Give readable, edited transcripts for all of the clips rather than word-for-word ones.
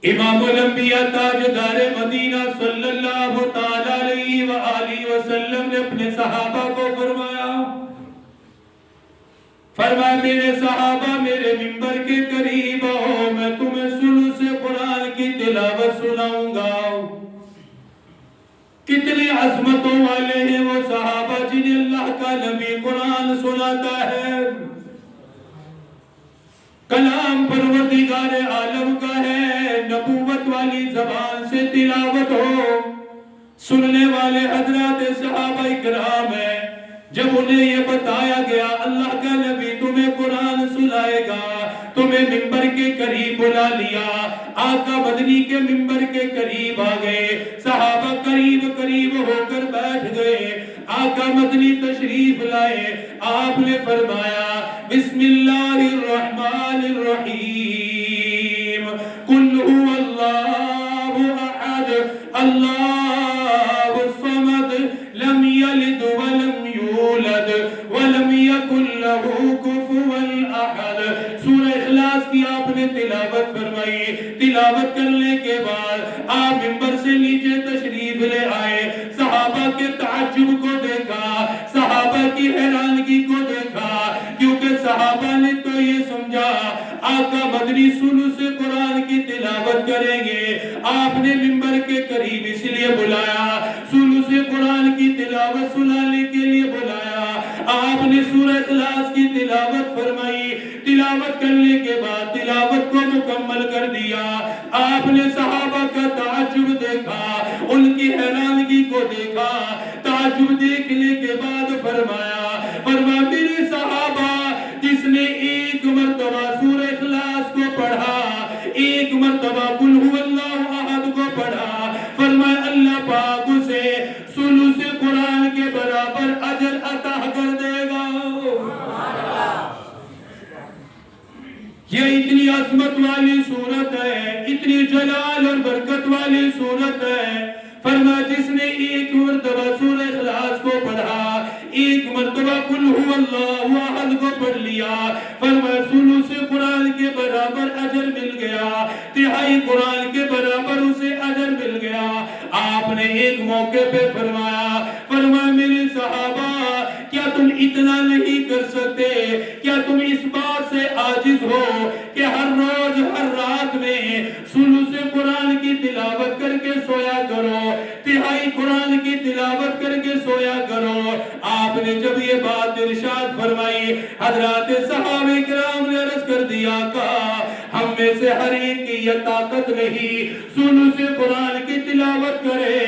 امام الانبیاء تاجدار مدینہ صلی اللہ تعالی علیہ وآلہ وسلم نے اپنے صحابہ کو فرمایا میرے صحابہ میرے منبر کے قریب ہو، میں تمہیں ثلث قرآن کی تلاوت سناؤں گا۔ کتنی عظمتوں والے ہیں وہ صحابہ جنہیں اللہ کا نبی قرآن سناتا ہے۔ کلام پروردگار عالم کا ہے، نبوت والی زبان سے تلاوت ہو۔ سننے والے حضرات صحابہ کرام ہیں، جب انہیں یہ بتایا گیا اللہ کا نبی تمہیں قرآن سنائے گا، تمہیں منبر کے قریب بلا لیا، آقا مدنی کے منبر کے قریب آ گئے، صحابہ قریب قریب ہو کر بیٹھ گئے، آقا مدنی تشریف لائے، آپ نے فرمایا بسم اللہ الرحمن الرحیم، قل هو اللہ احد اللہ الصمد لم یلد ولم یولد ولم یکن لہ کفوا احد۔ سورہ اخلاص کی آپ نے تلاوت فرمائی، تلاوت کرنے کے بعد آپ منبر سے نیچے تشریف لے آئے، صحابہ کے تعجب کو دیکھا، صحابہ کی حیرانگی کو دیکھا، کیونکہ صحابہ نے تو یہ سمجھا آقا مدنی ثلث قرآن کی تلاوت کریں گے، آپ نے منبر کے قریب اس لیے بلایا، ثلث قرآن کی تلاوت سنانے کے لیے بلایا، آپ نے سورہ اخلاص کی تلاوت فرمائی، تلاوت کرنے کے بعد تلاوت کو مکمل کر دیا، آپ نے صحابہ کا تعجب دیکھا، ان کی حیرانگی کو دیکھا، تعجب دیکھنے کے بعد فرمایا میرے صحابہ جس نے ایک مرتبہ سورہ اخلاص کو پڑھا، ایک مرتبہ قل هو اللہ احد کو پڑھا، فرمایا اللہ پاک اسے ثلث قرآن کے برابر اجر عطا کر دے گا۔ یہ اتنی عظمت والی صورت ہے، اتنی جلال اور برکت والی صورت ہے، فرمایا جس نے ایک مرتبہ سورہ اخلاص کو پڑھا، ایک مرتبہ قل هو اللہ احد کو پڑھ لیا، فرمایا ثلث قرآن کے برابر اجر مل گیا، تہائی قرآن کے برابر اسے اجر مل گیا۔ آپ نے ایک موقع پہ فرمایا میرے صحابہ کیا تم اتنا نہیں کر سکتے، کیا تم اس بات سے عاجز ہو کہ ہر روز ہر رات میں ثلث قرآن کی تلاوت کر کے سویا کرو، تہائی قرآن کی تلاوت کر کے سویا کرو۔ آپ نے جب یہ بات ارشاد فرمائی، حضرات صحابہ کرام نے عرض کر دیا کہا ہم میں سے ہر ایک کی یہ طاقت نہیں ثلث قرآن کی تلاوت کرے،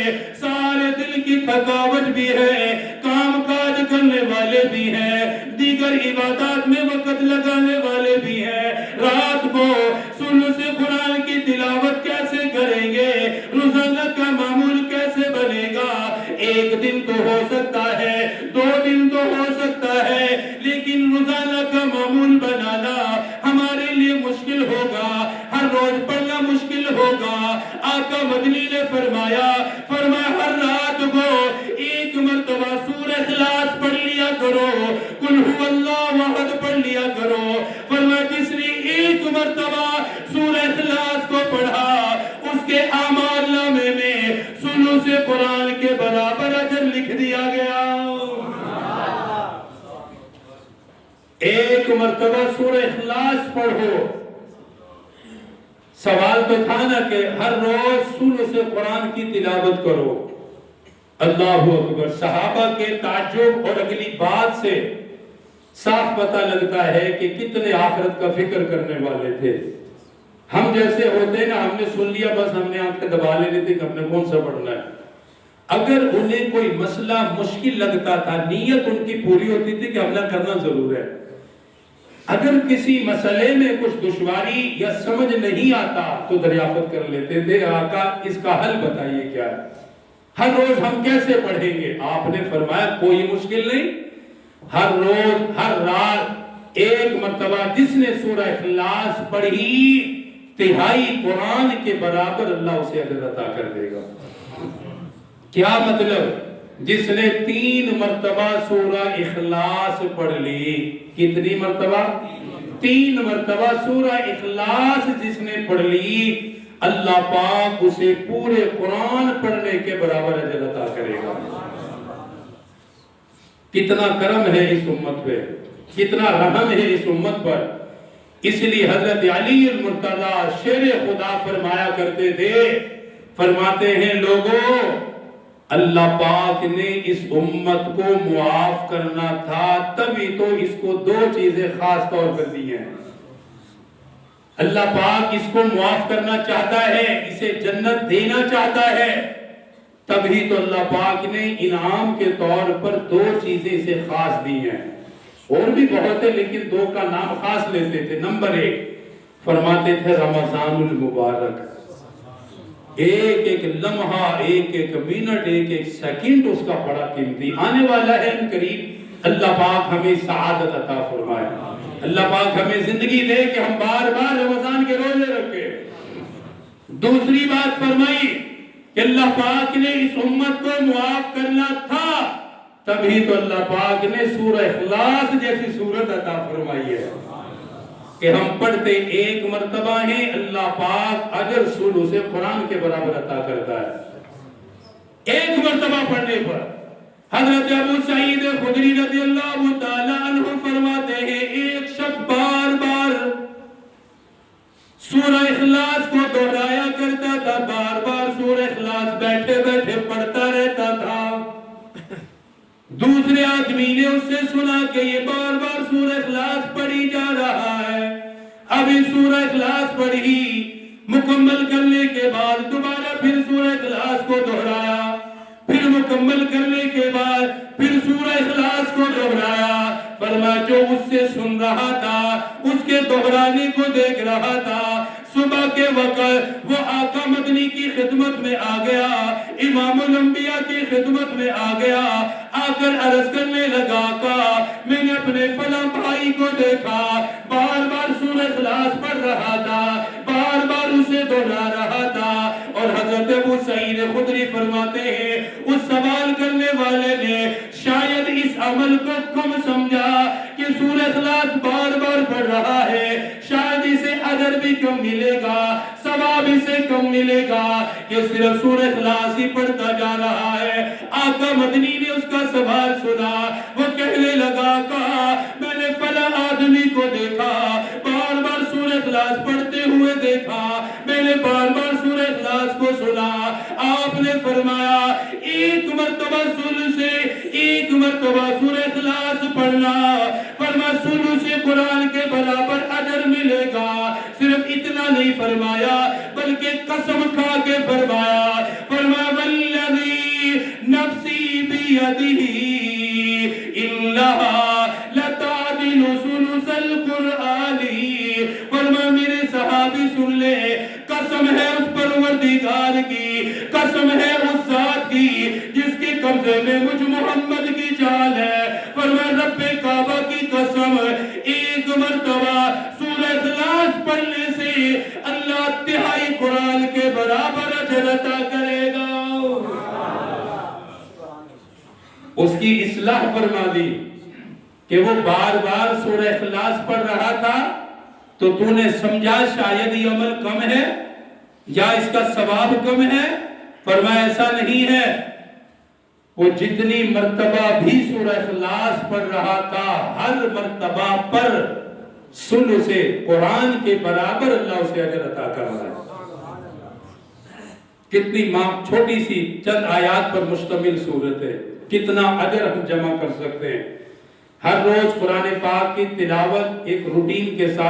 سارے دل کی تھکاوٹ بھی ہے، کام کاج کرنے والے بھی ہیں، دیگر عبادات میں وقت لگانے والے بھی ہیں، رات کو ثلث قرآن کی تلاوت کیسے کریں گے، روزانہ کا معمول کیسے بنے گا؟ ایک دن تو ہو سکتا ہے، 2 دن تو ہو سکتا ہے، لیکن روزانہ کا معمول بنانا ہمارے لیے مشکل ہوگا، ہر روز پڑھنا مشکل ہوگا۔ آقا مدنی نے فرمایا ہر رات کو ایک مرتبہ سورہ اخلاص پڑھ لیا کرو، قل هو اللہ احد پڑھ لیا کرو، فرمایا جس نے ایک مرتبہ سورہ اخلاص کو پڑھا اس کے اعمال نامے میں ثلث قرآن کے برابر اجر لکھ دیا گیا۔ ایک مرتبہ سورہ اخلاص پڑھو، سوال تو تھا نا کہ ہر روز ثلث قرآن کی تلاوت کرو۔ اللہ اکبر، صحابہ کے تعجب اور اگلی بات سے صاف پتہ لگتا ہے کہ کتنے آخرت کا فکر کرنے والے تھے۔ ہم جیسے ہوتے نا، ہم نے سن لیا بس ہم نے آنکھیں دبا لے تھے کہ ہم نے کون سا پڑھنا ہے۔ اگر انہیں کوئی مسئلہ مشکل لگتا تھا، نیت ان کی پوری ہوتی تھی کہ ہم نے کرنا ضرور ہے۔ اگر کسی مسئلے میں کچھ دشواری یا سمجھ نہیں آتا تو دریافت کر لیتے تھے، آقا اس کا حل بتائیے کیا ہے، ہر روز ہم کیسے پڑھیں گے؟ آپ نے فرمایا کوئی مشکل نہیں، ہر روز ہر رات ایک مرتبہ جس نے سورہ اخلاص پڑھی تہائی قرآن کے برابر اللہ اسے اجر عطا کر دے گا۔ کیا مطلب؟ جس نے 3 مرتبہ سورہ اخلاص پڑھ لی، کتنی مرتبہ؟ 3 مرتبہ سورہ اخلاص جس نے پڑھ لی، اللہ پاک اسے پورے قرآن پڑھنے کے برابر اجر عطا کرے گا۔ کتنا کرم ہے اس امت پہ، کتنا رحم ہے اس امت پر۔ اس لیے حضرت علی المرتضیٰ شیر خدا فرمایا کرتے تھے، فرماتے ہیں لوگوں، اللہ پاک نے اس امت کو معاف کرنا تھا، تبھی تو اس کو دو چیزیں خاص طور پر دی ہیں۔ اللہ پاک اس کو معاف کرنا چاہتا ہے، اسے جنت دینا چاہتا ہے، تبھی تو اللہ پاک نے انعام کے طور پر دو چیزیں اسے خاص دی ہیں۔ اور بھی بہت ہے لیکن دو کا نام خاص لیتے تھے۔ نمبر 1 فرماتے تھے رمضان المبارک، ایک ایک لمحہ، ایک ایک منٹ، ایک ایک سیکنڈ اس کا بڑا قیمتی آنے والا ہے ان قریب۔ اللہ پاک ہمیں سعادت عطا فرمائے، اللہ پاک ہمیں زندگی دے کہ ہم بار بار رمضان کے روزے رکھے۔ دوسری بات فرمائی کہ اللہ پاک نے اس امت کو معاف کرنا تھا، تبھی تو اللہ پاک نے سورہ اخلاص جیسی سورت عطا فرمائی ہے کہ ہم پڑھتے ایک مرتبہ ہیں، اللہ پاک اجر ثلث قرآن کے برابر عطا کرتا ہے ایک مرتبہ پڑھنے پر۔ حضرت ابو سعید خدری رضی اللہ تعالیٰ عنہ فرماتے ہیں، ایک شخص بار بار سورہ اخلاص کو دہرایا کرتا تھا، بار بار سورہ اخلاص بیٹھے بیٹھے پڑھتا رہتا تھا۔ دوسرے آدمی نے اس سے سنا کہ یہ بار بار سورہ اخلاص پڑھی جا رہا ہے، ابھی سورہ اخلاص پڑھی، مکمل کرنے کے بعد دوبارہ پھر سورہ اخلاص کو دہرایا، پھر مکمل کرنے کے بعد پھر سورہ اخلاص کو دہرایا۔ فرمایا جو اس سے سن رہا تھا، اس کے دہرانے کو دیکھ رہا تھا، صبح کے وقت وہ آقا مدنی کی خدمت میں آ گیا، امام الانبیاء کی خدمت میں آ گیا، آ کر عرض کرنے لگا آقا میں نے اپنے فلاں بھائی کو دیکھا، بار بار سورہ اخلاص پڑھ رہا تھا، بار بار اسے دہرا رہا تھا۔ اور حضرت ابو سعید خدری فرماتے ہیں اس سوال کرنے والے نے شاید اس عمل کو کم سمجھا کہ سورہ اخلاص بار بار پڑھ رہا ہے، شاید اسے اجر بھی کم ملے گا، ثواب اسے کم ملے گا کہ صرف سورہ اخلاص ہی پڑھتا جا رہا ہے۔ آقا مدنی نے اس کا سوال سنا، وہ کہنے لگا کہ میں نے فلاں آدمی کو دیکھا، بار بار سورہ اخلاص پڑھتے ہوئے دیکھا، میں نے بار بار سورہ اخلاص کو سنا۔ آپ نے فرمایا ایک مرتبہ ایک مرتبہ سورہ اخلاص پڑھنا، فرمایا ثلث قرآن کے برابر اجر ملے گا۔ صرف اتنا نہیں فرمایا بلکہ قسم کھا کے فرمایا والذی نفسی بیدہ انہا لتعدل ثلث القرآن۔ فرمایا میرے صحابی سن لے، قسم ہے اس پروردگار کی، قسم ہے اس ذات کی جس کے قبضے میں مجھ محمد کی جان ہے، فرمایا رب کعبہ کی قسم، ایک مرتبہ سورہ اخلاص پڑھنے سے اللہ تہائی قرآن کے برابر اجر عطا کرے گا۔ اس کی اصلاح فرما دی کہ وہ بار بار سورہ اخلاص پڑھ رہا تھا تو تو نے سمجھا شاید یہ عمل کم ہے یا اس کا ثواب کم ہے۔ فرمایا ایسا نہیں ہے، وہ جتنی مرتبہ بھی سورہ اخلاص پڑھ رہا تھا ہر مرتبہ پر ثلث قرآن کے برابر اللہ اسے اجر عطا کر رہا ہے۔ کتنی چھوٹی سی چند آیات پر مشتمل سورت ہے، کتنا اجر ہم جمع کر سکتے ہیں۔ ہر روز قرآن پاک کی تلاوت ایک روٹین کے ساتھ